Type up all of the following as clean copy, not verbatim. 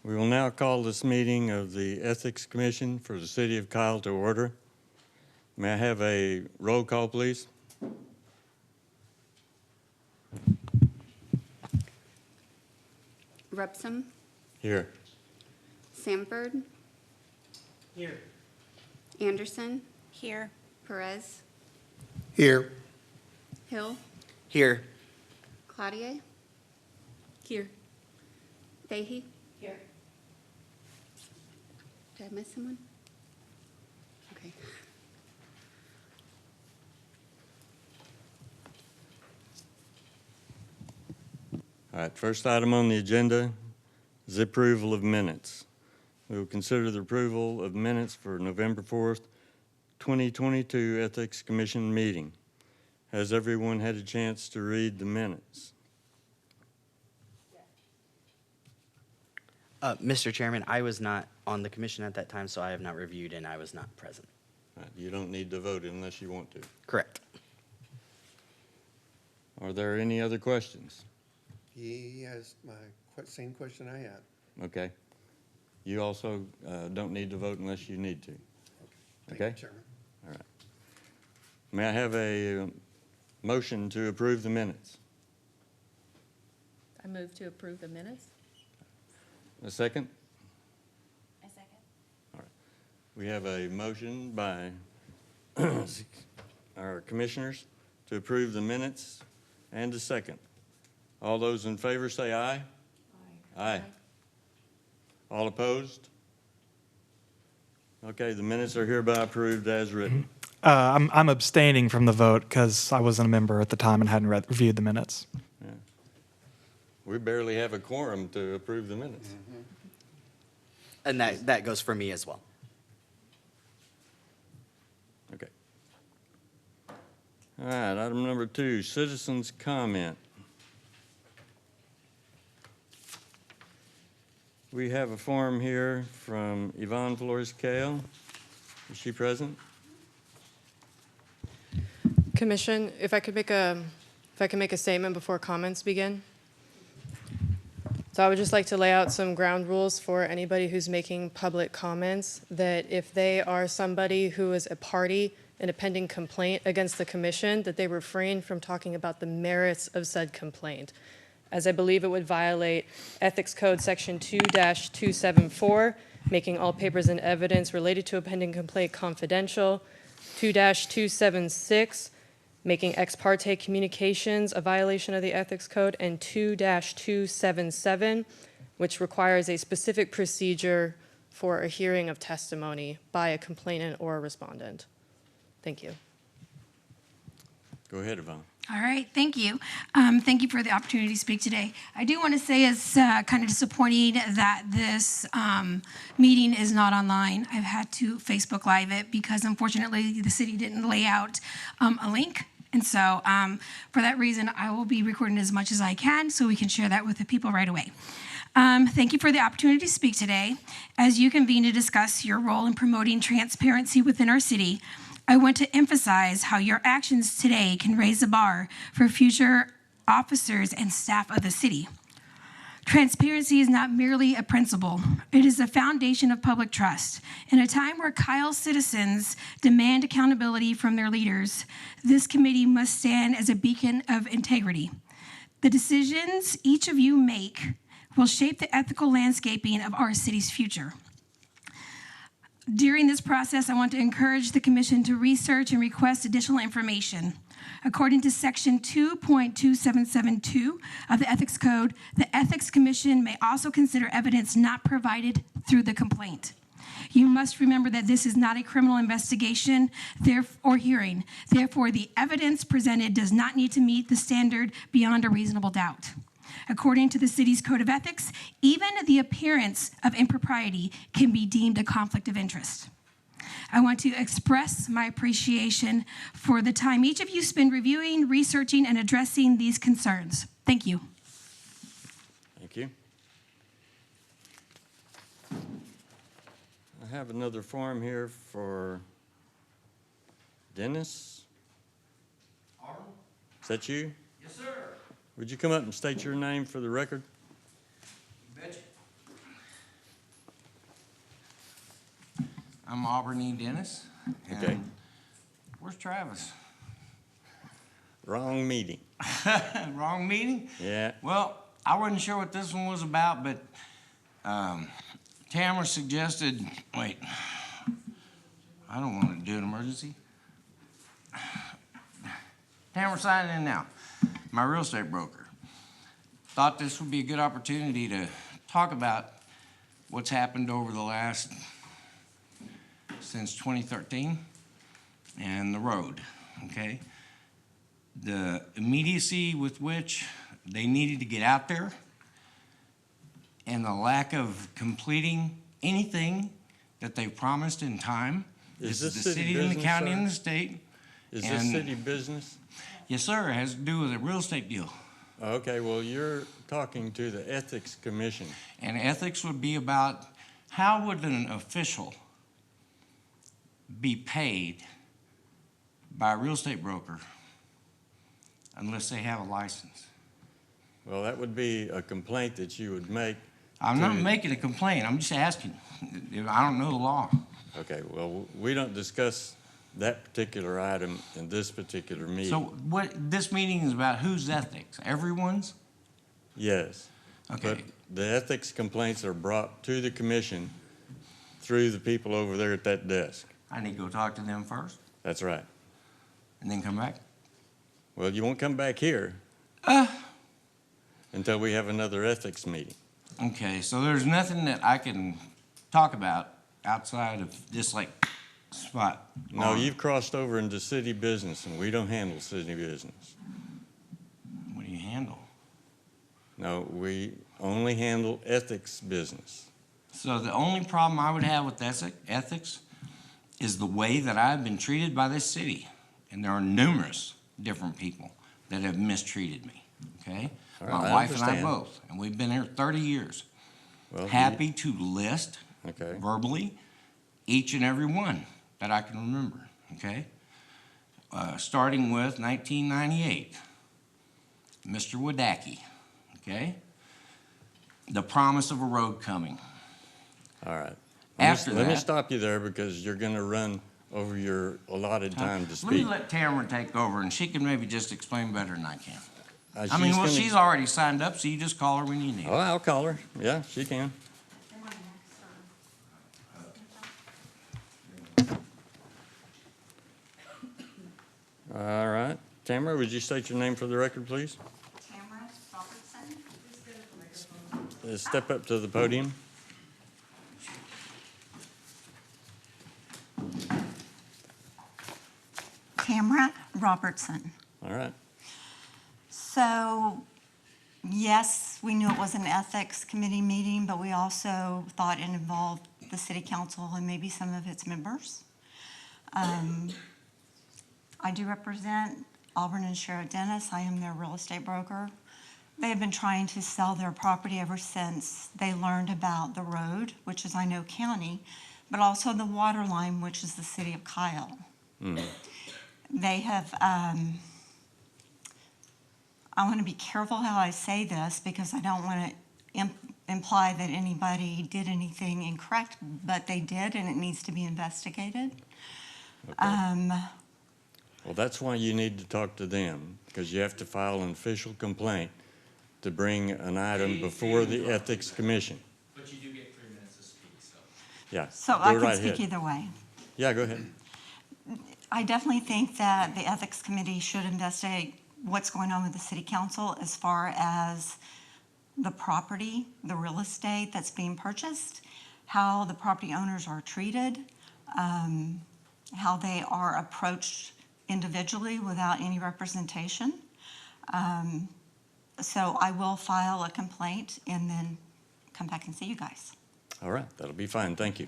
We will now call this meeting of the Ethics Commission for the City of Kyle to order. May I have a roll call, please? Repsom, Here. Sanford, Here. Anderson, Here. Perez, Here. Hill, Here. Cloutier, Here. Fahey. Here. Did I miss someone? Okay. All right, first item on the agenda is the approval of minutes. We will consider the approval of minutes for November 4th, 2022 Ethics Commission meeting. Has everyone had a chance to read the minutes? Mr. Chairman, I was not on the commission at that time, so I have not reviewed and I was not present. All right, you don't need to vote unless you want to. Correct. Are there any other questions? He has my same question I had. Okay. You also don't need to vote unless you need to. Thank you, Okay. Chairman. All right. May I have a motion to approve the minutes? I move to approve the minutes. A second? I second. We have a motion by our commissioners to approve the minutes and a second. All those in favor say aye. Aye. All opposed? Okay, the minutes are hereby approved as written. I'm abstaining from the vote because I wasn't a member at the time and hadn't reviewed the minutes. Yeah. We barely have a quorum to approve the minutes. And that goes for me as well. Okay. All right, item number 2, citizens' comment. We have a form here from Yvonne Flores-Kale. Is she present? Commission, if I can make a statement before comments begin. So I would just like to lay out some ground rules for anybody who's making public comments, that if they are somebody who is a party in a pending complaint against the commission, that they refrain from talking about the merits of said complaint, as I believe it would violate Ethics Code Section 2-274, making all papers and evidence related to a pending complaint confidential, 2-276, making ex parte communications a violation of the Ethics Code, and 2-277, which requires a specific procedure for a hearing of testimony by a complainant or a respondent. Thank you. Go ahead, Yvonne. All right, thank you. Thank you for the opportunity to speak today. I do want to say it's kind of disappointing that this meeting is not online. I've had to Facebook Live it because unfortunately the city didn't lay out a link. And so for that reason, I will be recording as much as I can so we can share that with the people right away. Thank you for the opportunity to speak today. As you convene to discuss your role in promoting transparency within our city, I want to emphasize how your actions today can raise the bar for future officers and staff of the city. Transparency is not merely a principle, it is the foundation of public trust. In a time where Kyle citizens demand accountability from their leaders, this committee must stand as a beacon of integrity. The decisions each of you make will shape the ethical landscaping of our city's future. During this process, I want to encourage the commission to research and request additional information. According to Section 2.2772 of the Ethics Code, the Ethics Commission may also consider evidence not provided through the complaint. You must remember that this is not a criminal investigation or hearing. Therefore, the evidence presented does not need to meet the standard beyond a reasonable doubt. According to the city's code of ethics, even the appearance of impropriety can be deemed a conflict of interest. I want to express my appreciation for the time each of you spend reviewing, researching, and addressing these concerns. Thank you. Thank you. I have another form here for Dennis. Is that you? Yes, sir. Would you come up and state your name for the record? You betcha. I'm Auburn E. Dennis. and Okay. Where's Travis? Wrong meeting. Wrong meeting? Yeah, Well, I wasn't sure what this one was about, but Tamara suggested, wait, I don't want to do an emergency. Tamara signing in now, my real estate broker. Thought this would be a good opportunity to talk about what's happened over the last, since 2013, and the road, okay? The immediacy with which they needed to get out there and the lack of completing anything that they promised in time. Is This this the city city and the business, county and sir? the state. is this And- city business? Yes, sir, it has to do with a real estate deal. Okay, well, you're talking to the Ethics Commission. And ethics would be about how would an official be paid by a real estate broker unless they have a license? Well, that would be a complaint that you would make. I'm not to- making a complaint, I'm just asking. I don't know the law. Okay, well, we don't discuss that particular item in this particular meeting. So what, this meeting is about whose ethics? Everyone's? Yes. Okay. But the ethics complaints are brought to the commission through the people over there at that desk. I need to go talk to them first That's right. and then come back? Well, you won't come back here until we have another ethics meeting. Okay, so there's nothing that I can talk about outside of this like spot? No, you've crossed over into city business, and we don't handle city business. What do you handle? No, we only handle ethics business. So the only problem I would have with ethics is the way that I've been treated by this city. And there are numerous different people that have mistreated me, okay? All right, My I wife and I understand. both, and we've been here 30 years. Well, Happy to list Okay, verbally each and every one that I can remember, okay? Starting with 1998, Mr. Wadaki, okay? The promise of a road coming. all right. After Let me that- stop you there because you're going to run over your allotted time to Let me speak. let Tamara take over, and she can maybe just explain better than I can. She's I mean, well, gonna- she's already signed up, so you just call her when you need Oh, her. I'll call her. Yeah, she can. All right. Tamara, would you state your name for the record, please? Tamara Robertson. Step up to the podium. Tamara Robertson. All right. So, yes, we knew it was an ethics committee meeting, but we also thought it involved the city council and maybe some of its members. I do represent Auburn and Sherrod Dennis. I am their real estate broker. They have been trying to sell their property ever since they learned about the road, which is Ino County, but also the water line, which is the city of Kyle. They have, I want to be careful how I say this because I don't want to imply that anybody did anything incorrect, but they did, and it needs to be investigated. Well, that's why you need to talk to them, because you have to file an official complaint to bring an item before the Ethics Commission. But you do get 3 minutes to speak, so. Yeah. So go I can right speak ahead. either way. Yeah, go ahead. I definitely think that the Ethics Committee should investigate what's going on with the city council as far as the property, the real estate that's being purchased, how the property owners are treated, how they are approached individually without any representation. So I will file a complaint and then come back and see you guys. All right, that'll be fine. Thank you.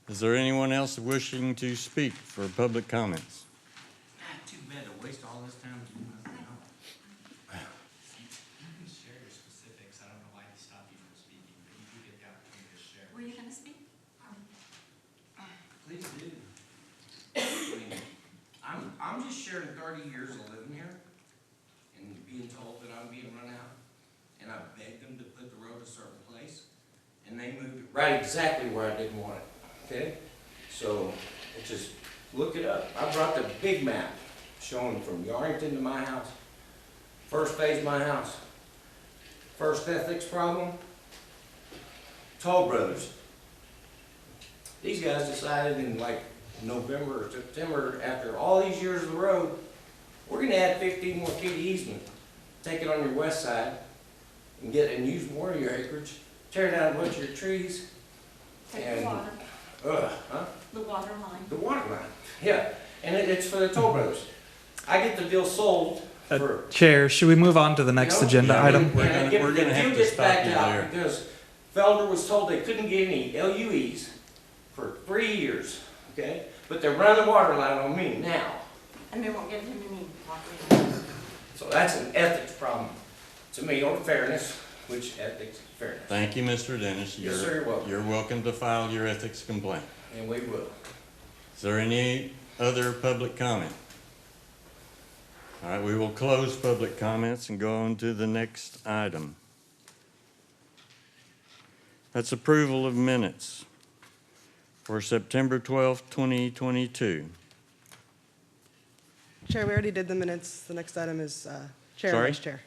Is there anyone else wishing to speak for public comments? Too bad to waste all this time doing nothing else. You can share your specifics. I don't know why he stopped you from speaking, but you do get the opportunity to share. Were you going to speak? Please do. I mean, I'm just sharing 30 years of living here and being told that I'm being run out. And I begged them to put the road a certain place. and they moved it right exactly where I didn't want it, okay? So, it's just, look it up. I brought the big map showing from Yarrington to my house, first phase of my house. First ethics problem, Toll Brothers. These guys decided in like November or September, after all these years of the road, we're gonna add 15 more feet of easement. Take it on your west side and use more of your acreage, tear down a bunch of your trees. Take the water, Huh? the water line. The water line, yeah. And it's for the Toll Brothers. I get the deal sold for. Chair, should we move on to the next agenda yeah, item? We're gonna have to stop you there. Because Felder was told they couldn't get any LUEs for 3 years, okay? But they're running the water line on me now. And they won't get him any property. So that's an ethics problem to me, or fairness, which ethics, fairness. Thank you, Mr. Dennis. Yes, sir, you're welcome. You're welcome to file your ethics complaint. And we will. Is there any other public comment? All right, we will close public comments and go on to the next item. That's approval of minutes for September 12th, 2022. Chair, we already did the minutes. The next item is Chair Sorry? and Vice Chair.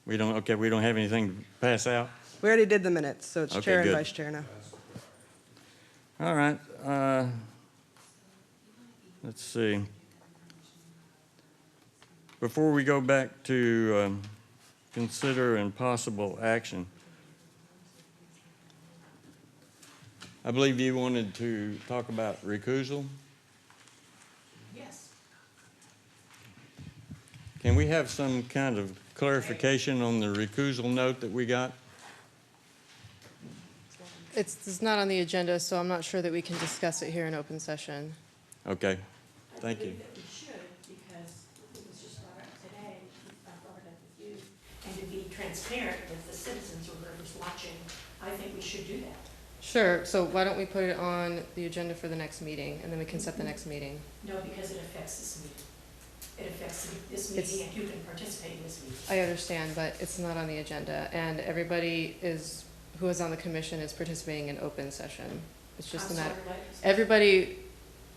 We don't have anything to pass out? We already did the minutes, so it's Okay, Chair and good. Vice Chair now. All right, let's see. Before we go back to consider and possible action, I believe you wanted to talk about recusal. Yes. Can we have some kind of clarification on the recusal note that we got? It's not on the agenda, so I'm not sure that we can discuss it here in open session. Okay, thank you. I believe that we should, because it was just brought up today, I brought it up with you, and to be transparent with the citizens or whoever's watching, I think we should do that. Sure, so why don't we put it on the agenda for the next meeting, and then we can set the next meeting. No, because it affects this meeting. It affects this It's- meeting, and you can participate in this meeting. I understand, but it's not on the agenda, and everybody who is on the commission is participating in open session. It's just a I'm matter, sorry, what? everybody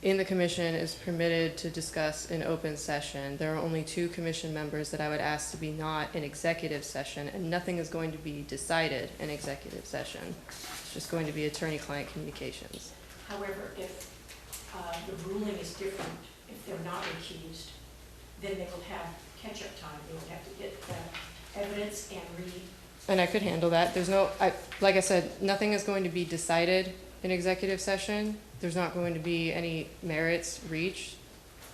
in the commission is permitted to discuss in open session. There are only 2 commission members that I would ask to be not in executive session, and nothing is going to be decided in executive session. It's just going to be attorney-client communications. However, if the ruling is different, if they're not recused, then they will have catch-up time. They will have to get the evidence and read. And I could handle that. There's like I said, nothing is going to be decided in executive session. There's not going to be any merits reached.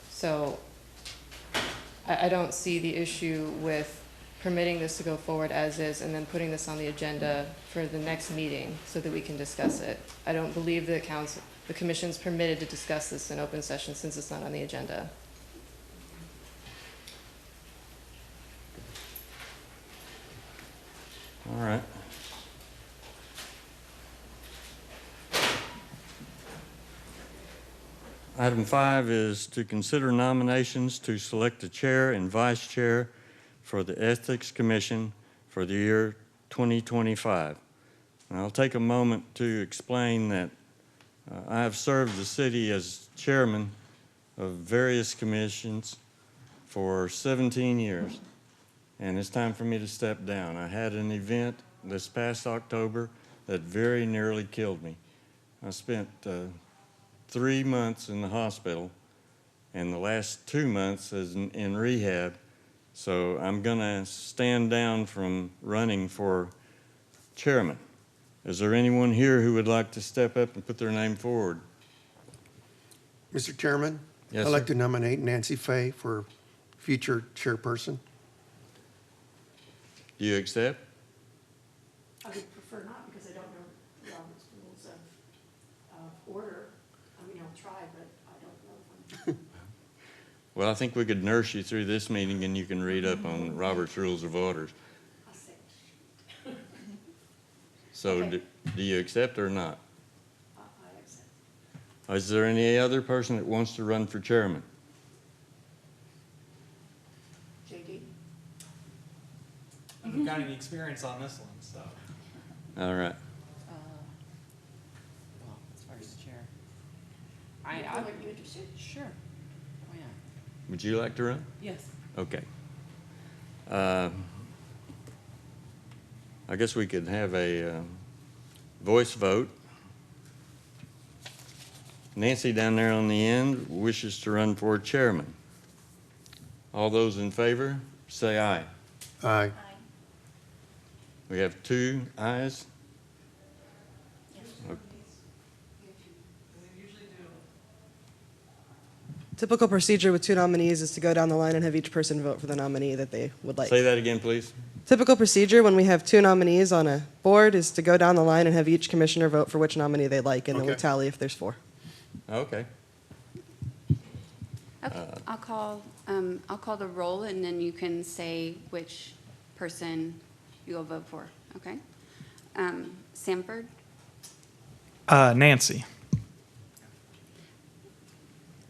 So I don't see the issue with permitting this to go forward as is and then putting this on the agenda for the next meeting so that we can discuss it. I don't believe the commission's permitted to discuss this in open session since it's not on the agenda. All right. Item 5 is to consider nominations to select a chair and vice chair for the Ethics Commission for the year 2025. And I'll take a moment to explain that I have served the city as chairman of various commissions for 17 years, and it's time for me to step down. I had an event this past October that very nearly killed me. I spent 3 months in the hospital and the last 2 months in rehab, so I'm gonna stand down from running for chairman. Is there anyone here who would like to step up and put their name forward? Mr. Chairman? Yes, I'd like sir. to nominate Nancy Fay for future chairperson. Do you accept? I would prefer not, because I don't know Robert's rules of order. I mean, I'll try, but I don't know them. Well, I think we could nurse you through this meeting and you can read up on Robert's Rules of Orders. I'll say. So Okay. do you accept or not? I accept. Is there any other person that wants to run for chairman? JD? I haven't got any experience on this one, so. All right. Yeah, are you interested? Sure. Why not? Would you like to run? Yes. Okay. I guess we could have a voice vote. Nancy down there on the end wishes to run for chairman. All those in favor, say aye. Aye. We have 2 ayes. Typical procedure with 2 nominees is to go down the line and have each person vote for the nominee that they would like. Say that again, please. Typical procedure when we have 2 nominees on a board is to go down the line and have each commissioner vote for which nominee they like, and then we Okay. tally if there's 4. Okay. Okay, I'll call the roll, and then you can say which person you'll vote for, okay? Sanford, Nancy.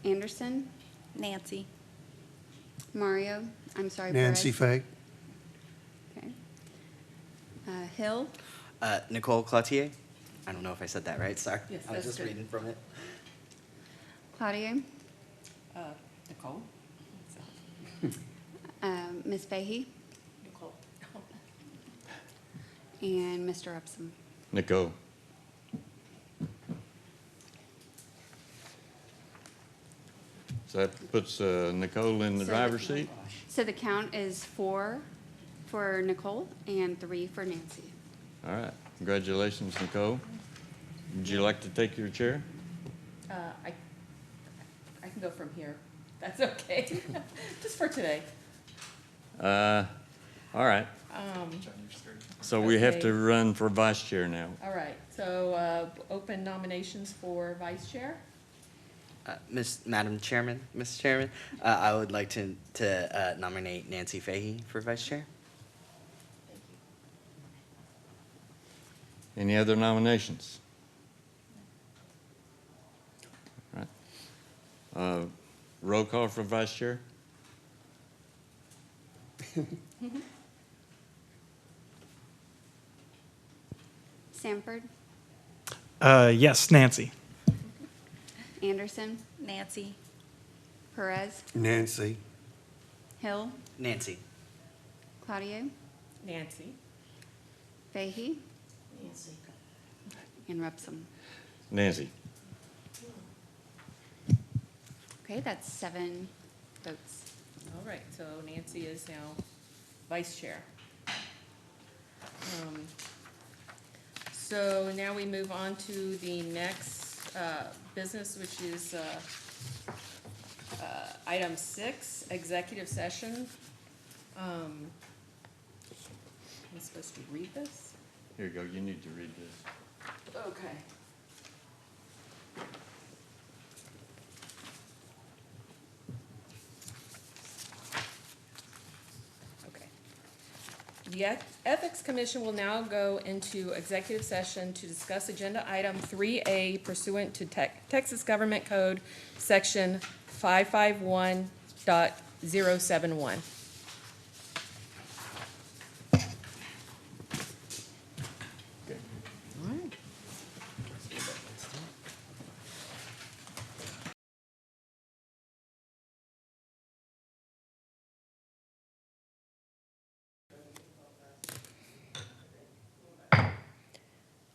Anderson, Nancy. Mario, I'm sorry, Nancy Perez. Fay. Okay. Hill, Nicole Cloutier. I don't know if I said that right, sorry. Yes, I was that's just good. reading from it. Claudia, Nicole? Ms. Fahey, Nicole. and Mr. Upson. Nicole. So that puts Nicole in the So- driver's seat? So the count is 4 for Nicole and 3 for Nancy. All right. Congratulations, Nicole. Would you like to take your chair? I can go from here. That's okay. Just for today. All right. So we have Okay. to run for vice chair now. All right, so open nominations for vice chair. Madam Chairman, Mr. Chairman, I would like to nominate Nancy Fahey for vice chair. Any other nominations? All right. Roll call for vice chair? Sanford, Yes, Nancy. Anderson, Nancy. Perez, Nancy. Hill, Nancy. Claudia, Nancy. Fahey, Nancy. and Repsum. Nancy. Okay, that's 7 votes. All right, so Nancy is now vice chair. So now we move on to the next business, which is item 6, executive session. I'm supposed to read this? Here you go. You need to read this. Okay. Okay. The Ethics Commission will now go into executive session to discuss agenda item 3A pursuant to Texas Government Code, section 551.071. Okay.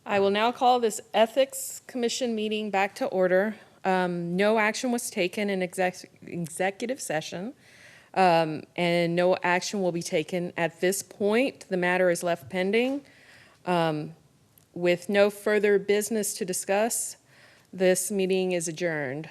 I will now call this Ethics Commission meeting back to order. No action was taken in executive session, and no action will be taken at this point. The matter is left pending. With no further business to discuss, this meeting is adjourned.